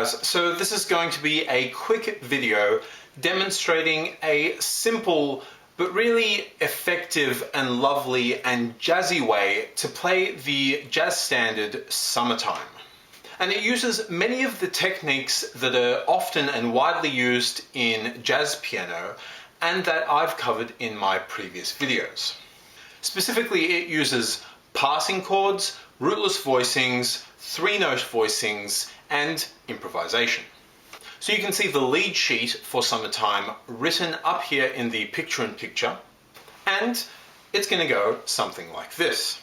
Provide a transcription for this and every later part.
guys, so this is going to be a quick video demonstrating a simple but really effective and lovely and jazzy way to play the jazz standard Summertime. And it uses many of the techniques that are often and widely used in jazz piano and that I've covered in my previous videos. Specifically, it uses passing chords, rootless voicings, three-note voicings, and improvisation. So you can see the lead sheet for Summertime written up here in the picture-in-picture, and it's going to go something like this.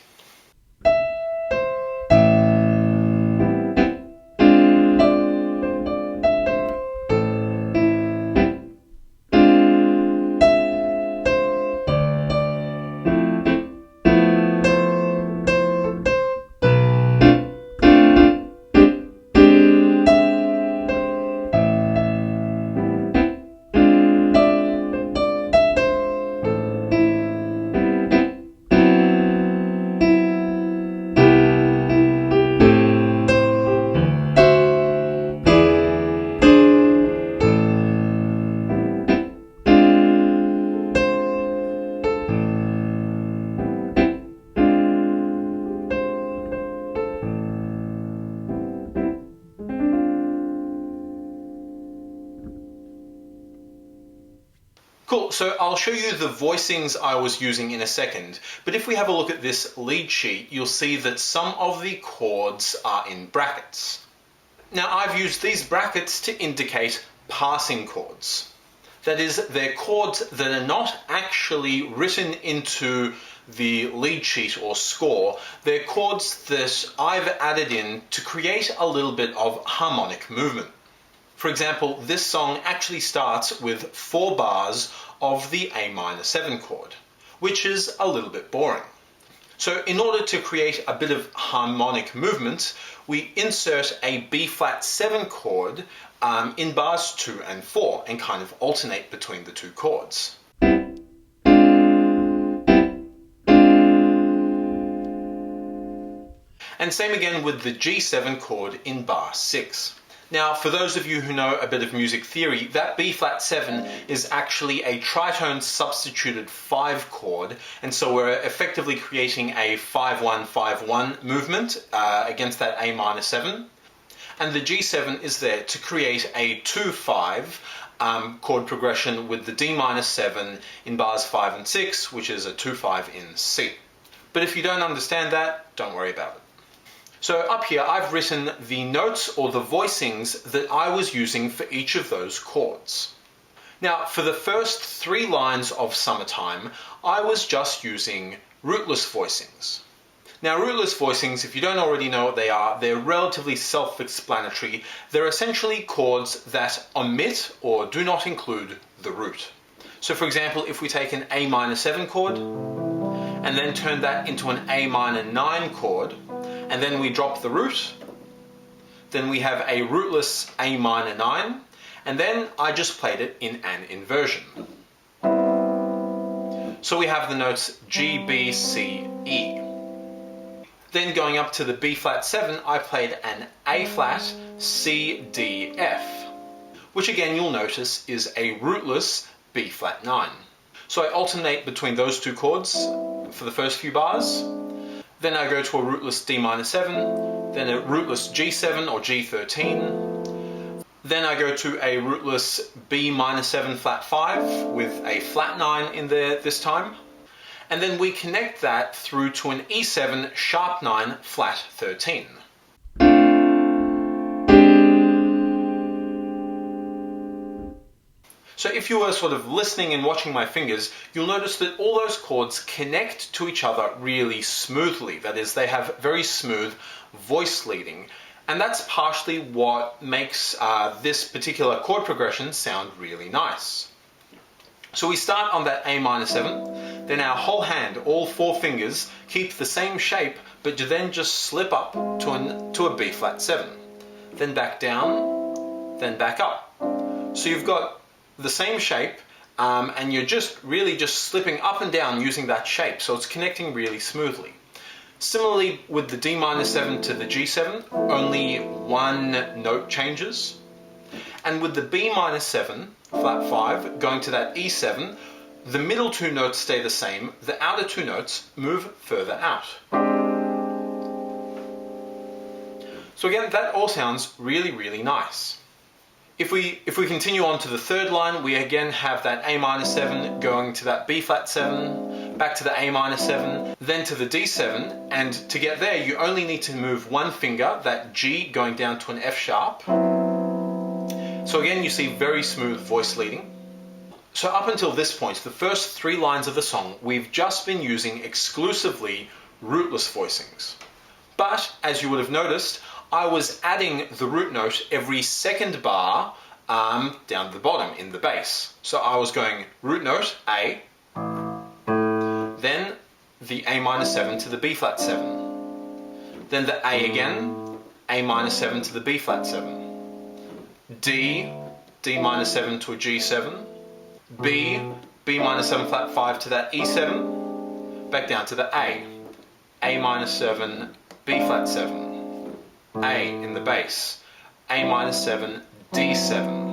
Cool, so I'll show you the voicings I was using in a second, but if we have a look at this lead sheet, you'll see that some of the chords are in brackets. Now, I've used these brackets to indicate passing chords. That is, they're chords that are not actually written into the lead sheet or score. They're chords that I've added in to create a little bit of harmonic movement. For example, this song actually starts with 4 bars of the Am7 chord, which is a little bit boring. So in order to create a bit of harmonic movement, we insert a B-flat 7 chord in bars 2 and 4 and kind of alternate between the two chords. And same again with the G7 chord in bar 6. Now, for those of you who know a bit of music theory, that B-flat 7 is actually a tritone substituted 5 chord, and so we're effectively creating a 5-1-5-1 movement against that Am7. And the G7 is there to create a 2-5 chord progression with the D-7 in bars 5 and 6, which is a 2-5 in C. But if you don't understand that, don't worry about it. So up here, I've written the notes or the voicings that I was using for each of those chords. Now, for the first 3 lines of Summertime, I was just using rootless voicings. Now, rootless voicings, if you don't already know what they are, they're relatively self-explanatory. They're essentially chords that omit or do not include the root. So for example, if we take an Am7 chord and then turn that into an Am9 chord, and then we drop the root, then we have a rootless Am9, and then I just played it in an inversion. So we have the notes G, B, C, E. Then going up to the B-flat 7, I played an A-flat, C, D, F, which again you'll notice is a rootless B-flat 9. So I alternate between those two chords for the first few bars. Then I go to a rootless D-7, then a rootless G7 or G13. Then I go to a rootless B-7 flat 5 with a flat 9 in there this time. And then we connect that through to an E7 sharp 9 flat 13. So if you were sort of listening and watching my fingers, you'll notice that all those chords connect to each other really smoothly. That is, they have very smooth voice leading. And that's partially what makes this particular chord progression sound really nice. So we start on that Am7, then our whole hand, all 4 fingers, keep the same shape, but then just slip up to a B-flat 7. Then back down, then back up. So you've got the same shape, and you're just really slipping up and down using that shape, so it's connecting really smoothly. Similarly, with the D minor 7 to the G7, only one note changes. And with the B minor 7, flat 5, going to that E7, the middle two notes stay the same, the outer two notes move further out. So again, that all sounds really, really nice. If we continue on to the third line, we again have that A minor 7 going to that B flat 7, back to the A minor 7, then to the D7, and to get there you only need to move one finger, that G going down to an F sharp. So again, you see very smooth voice leading. So up until this point, the first three lines of the song, we've just been using exclusively rootless voicings. But as you would have noticed, I was adding the root note every second bar down the bottom in the bass. So I was going root note A, then the A minor 7 to the B flat 7, then the A again, A minor 7 to the B flat 7, D, D minor 7 to a G7, B, B minor 7 flat 5 to that E7, back down to the A minor 7, B flat 7, A in the bass, A minor 7, D7.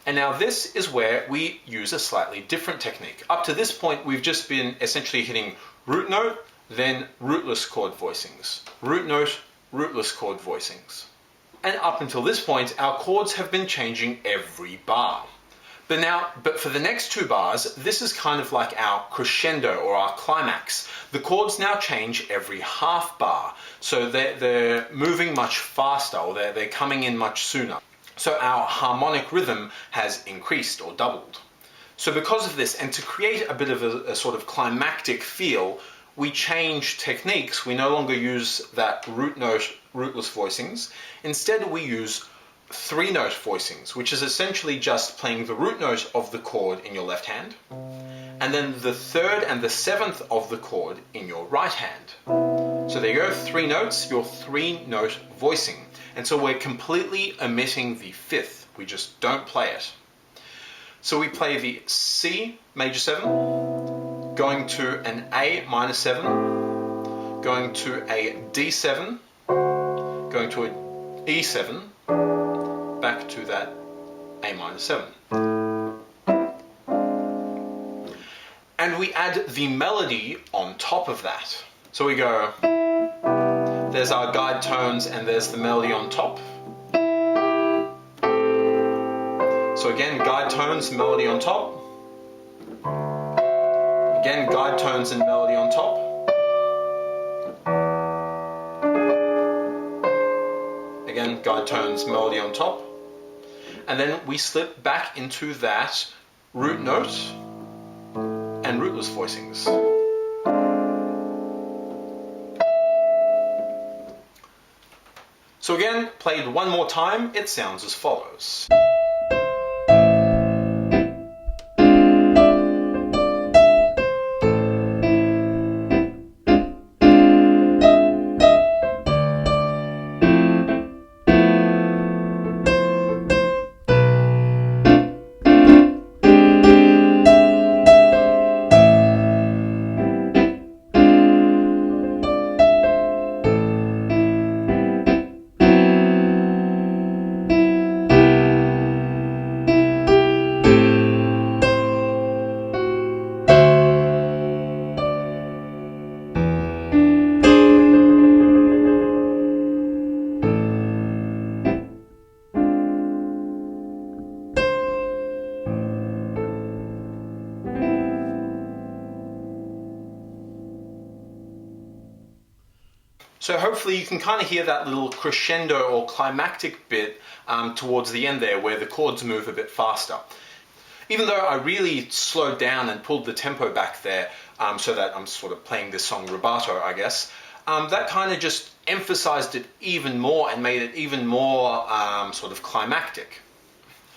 And now this is where we use a slightly different technique. Up to this point, we've just been essentially hitting root note, then rootless chord voicings. Root note, rootless chord voicings. And up until this point, our chords have been changing every bar. But for the next two bars, this is kind of like our crescendo or our climax. The chords now change every half bar, so they're moving much faster, or they're coming in much sooner. So our harmonic rhythm has increased or doubled. So because of this, and to create a bit of a sort of climactic feel, we change techniques. We no longer use that root note, rootless voicings. Instead, we use three note voicings, which is essentially just playing the root note of the chord in your left hand, and then the third and the seventh of the chord in your right hand. So there you go, three notes, your three note voicing. And so we're completely omitting the fifth, we just don't play it. So we play the C major 7, going to an A minor 7, going to a D7, going to an E7, back to that A minor 7. And we add the melody on top of that. So we go, there's our guide tones and there's the melody on top. So again, guide tones, melody on top. Again, guide tones and melody on top. Again, guide tones, melody on top. And then we slip back into that root note and rootless voicings. So again, played one more time, it sounds as follows. So hopefully you can kind of hear that little crescendo or climactic bit towards the end there, where the chords move a bit faster. Even though I really slowed down and pulled the tempo back there, so that I'm sort of playing this song rubato, I guess, that kind of just emphasized it even more and made it even more sort of climactic.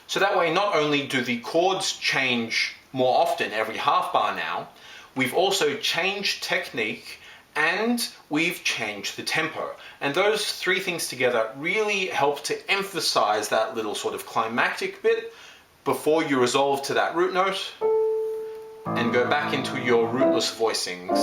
So that way, not only do the chords change more often every half bar now, we've also changed technique and we've changed the tempo. And those three things together really help to emphasize that little sort of climactic bit before you resolve to that root note and go back into your rootless voicings.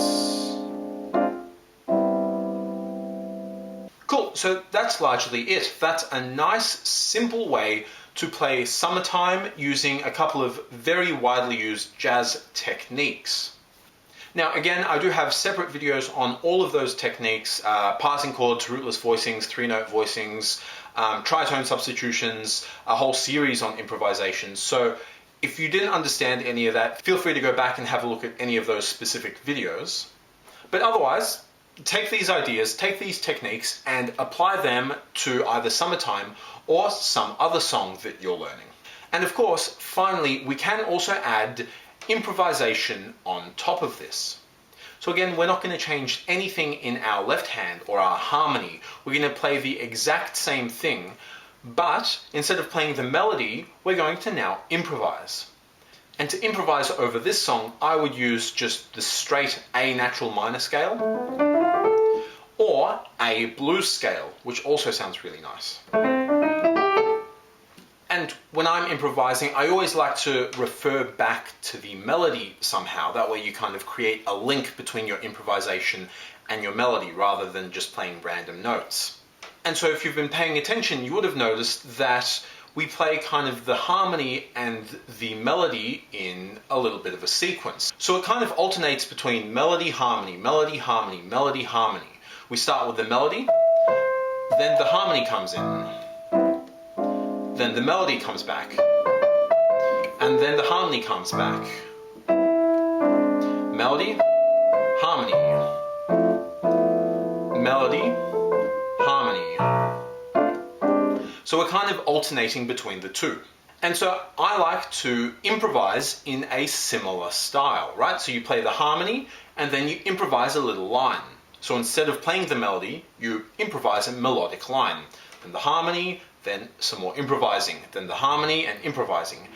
Cool, so that's largely it. That's a nice, simple way to play Summertime using a couple of very widely used jazz techniques. Now again, I do have separate videos on all of those techniques, passing chords, rootless voicings, three-note voicings, tritone substitutions, a whole series on improvisation. So if you didn't understand any of that, feel free to go back and have a look at any of those specific videos. But otherwise, take these ideas, take these techniques and apply them to either Summertime or some other song that you're learning. And of course, finally, we can also add improvisation on top of this. So again, we're not going to change anything in our left hand or our harmony. We're going to play the exact same thing, but instead of playing the melody, we're going to now improvise. And to improvise over this song, I would use just the straight A natural minor scale or a blues scale, which also sounds really nice. And when I'm improvising, I always like to refer back to the melody somehow. That way you kind of create a link between your improvisation and your melody rather than just playing random notes. And so if you've been paying attention, you would have noticed that we play kind of the harmony and the melody in a little bit of a sequence. So it kind of alternates between melody, harmony, melody, harmony, melody, harmony. We start with the melody, then the harmony comes in. Then the melody comes back, and then the harmony comes back. Melody, harmony, melody, harmony. So we're kind of alternating between the two. And so I like to improvise in a similar style, right? So you play the harmony, and then you improvise a little line. So instead of playing the melody, you improvise a melodic line. Then the harmony, then some more improvising, then the harmony and improvising.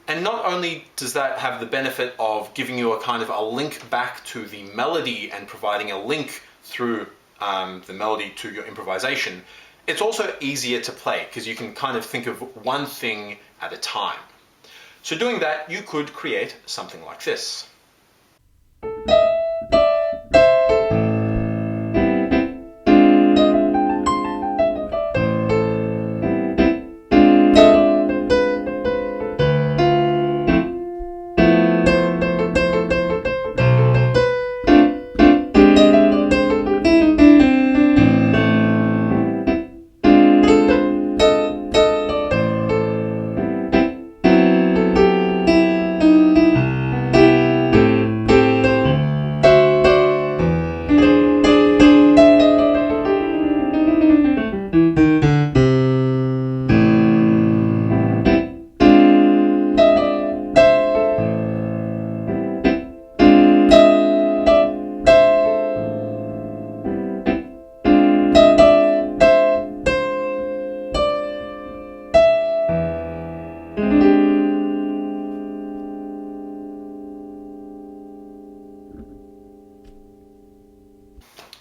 And not only does that have the benefit of giving you a kind of a link back to the melody and providing a link through the melody to your improvisation, it's also easier to play because you can kind of think of one thing at a time. So doing that, you could create something like this.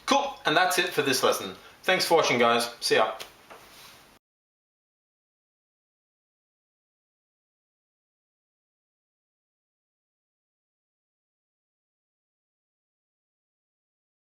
Cool, and that's it for this lesson. Thanks for watching, guys. See ya.